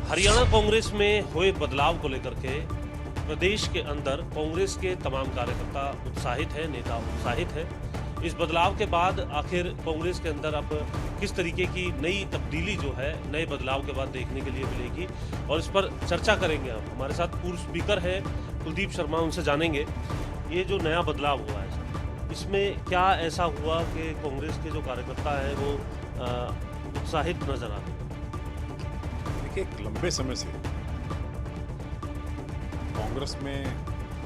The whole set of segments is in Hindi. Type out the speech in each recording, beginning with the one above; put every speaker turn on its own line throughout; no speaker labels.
हरियाणा कांग्रेस में हुए बदलाव को लेकर के प्रदेश के अंदर कांग्रेस के तमाम कार्यकर्ता उत्साहित हैं, नेता उत्साहित हैं। इस बदलाव के बाद आखिर कांग्रेस के अंदर अब किस तरीके की नई तब्दीली जो है नए बदलाव के बाद देखने के लिए मिलेगी, और इस पर चर्चा करेंगे। हम हमारे साथ पूर्व स्पीकर हैं कुलदीप शर्मा, उनसे जानेंगे ये जो नया बदलाव हुआ है इसमें क्या ऐसा हुआ कि कांग्रेस के जो कार्यकर्ता हैं वो उत्साहित नजर आ रहे हैं।
देखिए, एक लंबे समय से कांग्रेस में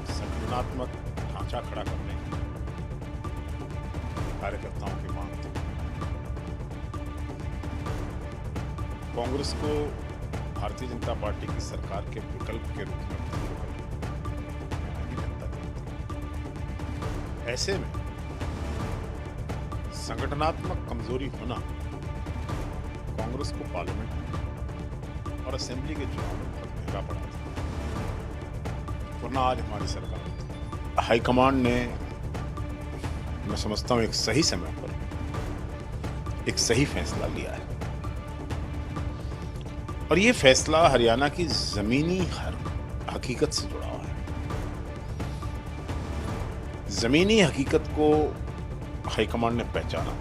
संगठनात्मक ढांचा खड़ा करने की कार्यकर्ताओं की मांग थी। कांग्रेस को भारतीय जनता पार्टी की सरकार के विकल्प के रूप में जनता देखती है। ऐसे में संगठनात्मक कमजोरी होना कांग्रेस को पार्लियामेंट और असेंबली के चुनाव में बहुत महंगा पड़ा था, वरना आज हमारी सरकार होती। हाईकमांड ने, मैं समझता हूं, एक सही समय पर एक सही फैसला लिया है, और ये फैसला हरियाणा की जमीनी हकीकत से जुड़ा हुआ है। जमीनी हकीकत को हाईकमांड ने पहचाना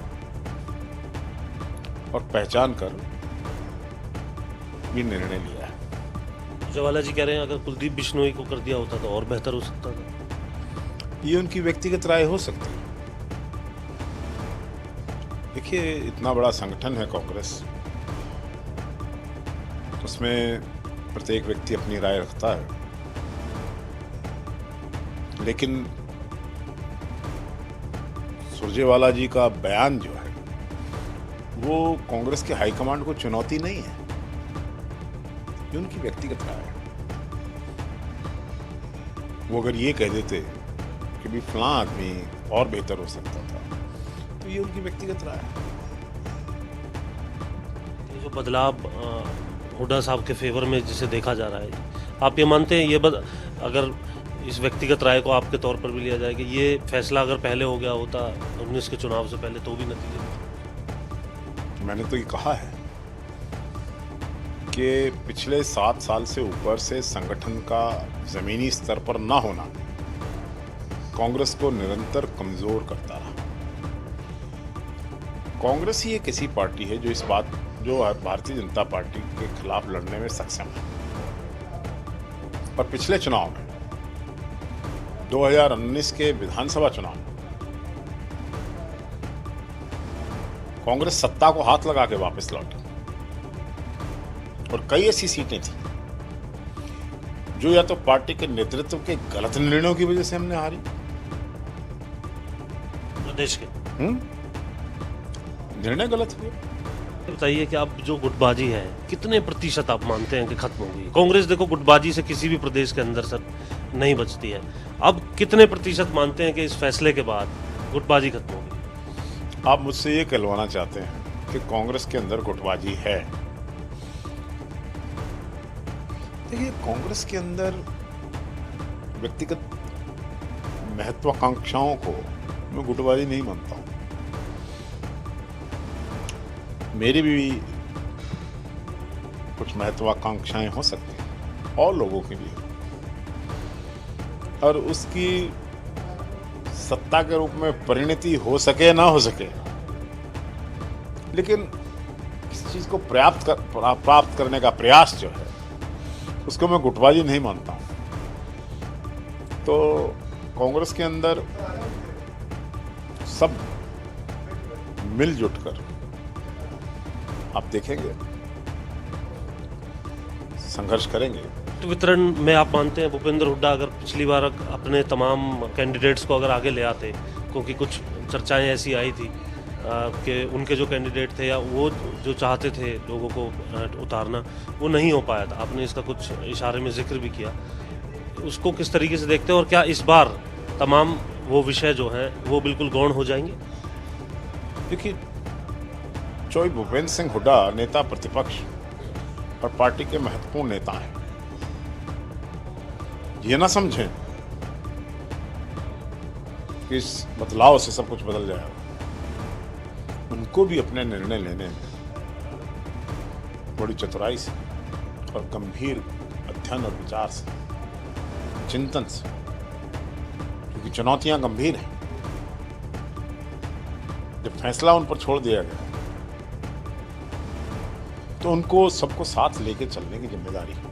और पहचान कर भी निर्णय लिया है।
जवाला जी कह रहे हैं अगर कुलदीप बिश्नोई को कर दिया होता तो और बेहतर हो सकता था।
ये उनकी व्यक्तिगत राय हो सकती है। देखिए, इतना बड़ा संगठन है कांग्रेस, उसमें प्रत्येक व्यक्ति अपनी राय रखता है, लेकिन सुरजेवाला जी का बयान जो है वो कांग्रेस के हाईकमांड को चुनौती नहीं है, ये उनकी व्यक्तिगत राय है। वो अगर ये कह देते कि भी फलां आदमी और बेहतर हो सकता था, तो ये उनकी व्यक्तिगत राय है।
ये जो बदलाव हुड्डा साहब के फेवर में जिसे देखा जा रहा है, आप ये मानते हैं ये अगर इस व्यक्तिगत राय को आपके तौर पर भी लिया जाए कि ये फैसला अगर पहले हो गया होता 19 के चुनाव से पहले तो भी नतीजे?
मैंने तो ये कहा है कि पिछले 7 साल से ऊपर से संगठन का जमीनी स्तर पर ना होना कांग्रेस को निरंतर कमजोर करता रहा। कांग्रेस ही एक ऐसी पार्टी है जो भारतीय जनता पार्टी के खिलाफ लड़ने में सक्षम है, और पिछले चुनाव में 2019 के विधानसभा चुनाव में कांग्रेस सत्ता को हाथ लगा के वापस लौटी, और कई ऐसी सीटें थी जो या तो पार्टी के नेतृत्व के गलत निर्णयों की वजह से हमने हारी,
प्रदेश के
निर्णय गलत हुए।
बताइए कि आप जो गुटबाजी है कितने प्रतिशत आप मानते हैं कि खत्म हो गई? कांग्रेस देखो गुटबाजी से किसी भी प्रदेश के अंदर सर नहीं बचती है, अब कितने प्रतिशत मानते हैं कि इस फैसले के बाद गुटबाजी खत्म हो गई?
आप मुझसे ये कहलवाना चाहते हैं कि कांग्रेस के अंदर गुटबाजी है? देखिए, कांग्रेस के अंदर व्यक्तिगत महत्वाकांक्षाओं को मैं गुटबाजी नहीं मानता हूं। मेरी भी कुछ महत्वाकांक्षाएं हो सकती हैं और लोगों की भी, और उसकी सत्ता के रूप में परिणति हो सके ना हो सके, लेकिन किसी चीज को प्राप्त करने का प्रयास जो है उसको मैं गुटबाजी नहीं मानता हूं। तो कांग्रेस के अंदर सब मिलजुट कर आप देखेंगे संघर्ष करेंगे।
वितरण में आप मानते हैं भूपेंद्र हुड्डा अगर पिछली बार अपने तमाम कैंडिडेट्स को अगर आगे ले आते, क्योंकि कुछ चर्चाएं ऐसी आई थी कि उनके जो कैंडिडेट थे या वो जो चाहते थे लोगों को उतारना, वो नहीं हो पाया था, आपने इसका कुछ इशारे में जिक्र भी किया, उसको किस तरीके से देखते हैं और क्या इस बार तमाम वो विषय जो हैं वो बिल्कुल गौण हो जाएंगे?
देखिए, चौधरी भूपेंद्र सिंह हुड्डा नेता प्रतिपक्ष और पार्टी के महत्वपूर्ण नेता हैं। ये ना समझें कि इस बदलाव से सब कुछ बदल जाएगा। उनको भी अपने निर्णय लेने में बड़ी चतुराई से और गंभीर अध्ययन और विचार से, चिंतन से, क्योंकि चुनौतियां गंभीर हैं। जब फैसला उन पर छोड़ दिया गया तो उनको सबको साथ लेके चलने की जिम्मेदारी है।